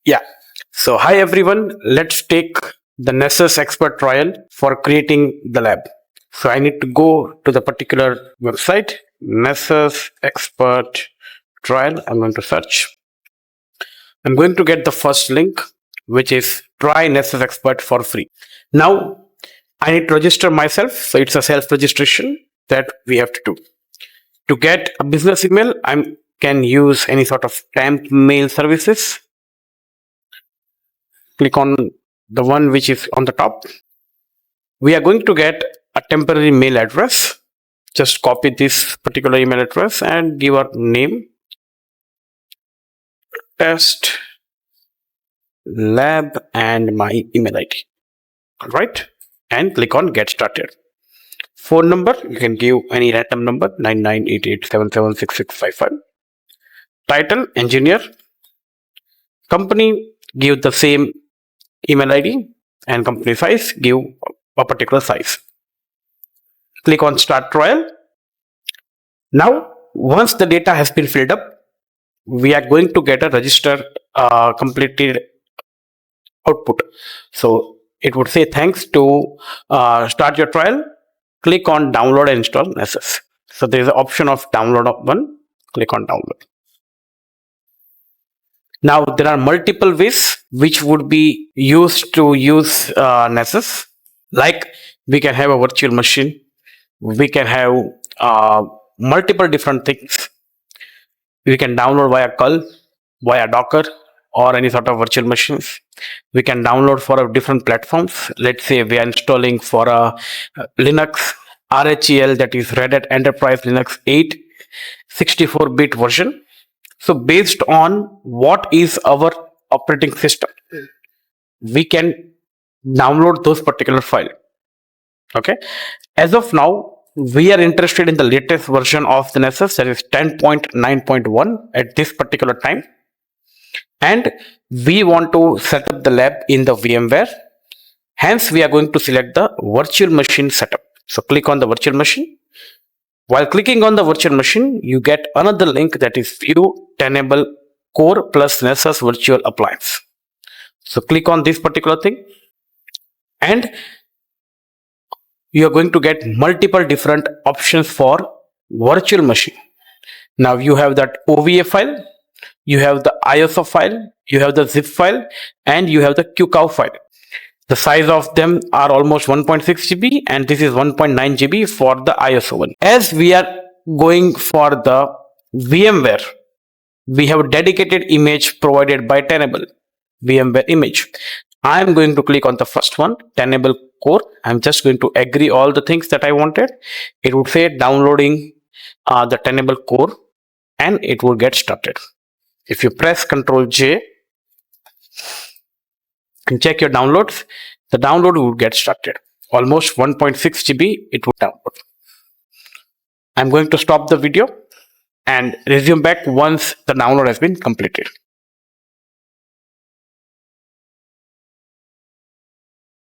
Yeah. So hi everyone. Let's take the Nessus expert trial for creating the lab. So I need to go to the particular website, Nessus expert trial. I'm going to search. I'm going to get the first link, which is try Nessus expert for free. Now I need to register myself. So it's a self-registration that we have to do. To get a business email, I can use any sort of temp mail services. Click on the one which is on the top. We are going to get a temporary mail address. Just copy this particular email address and give our name, test lab, and my email ID. All right, and click on get started. Phone number, you can give any random number, 9988776655. Title, engineer. Company, give the same email ID, and company size, give a particular size. Click on start trial. Now, once the data has been filled up, we are going to get a register completed output. So it would say thanks to start your trial. Click on download and install Nessus. So there is an option of download one. Click on download. Now there are multiple ways which would be used to use Nessus. Like we can have a virtual machine. We can have multiple different things. We can download via curl, via Docker, or any sort of virtual machines. We can download for different platforms. Let's say we are installing for a Linux RHEL, that is Red Hat Enterprise Linux 8 64-bit version. So based on what is our operating system, we can download those particular file. Okay. As of now, we are interested in the latest version of the Nessus, that is 10.9.1 at this particular time. And we want to set up the lab in the VMware. Hence, we are going to select the virtual machine setup. So click on the virtual machine. While clicking on the virtual machine, you get another link, that is view Tenable Core plus Nessus Virtual Appliance. So click on this particular thing, and you are going to get multiple different options for virtual machine. Now you have that OVA file, you have the ISO file, you have the zip file, and you have the QCOW file. The size of them are almost 1.6 GB, and this is 1.9 GB for the ISO one. As we are going for the VMware, we have a dedicated image provided by Tenable, VMware image. I am going to click on the first one, Tenable Core. I'm just going to agree all the things that I wanted. It would say downloading the Tenable Core, and it will get started. If you press Ctrl J and check your downloads, the download will get started. Almost 1.6 GB it will download. I'm going to stop the video and resume back once the download has been completed.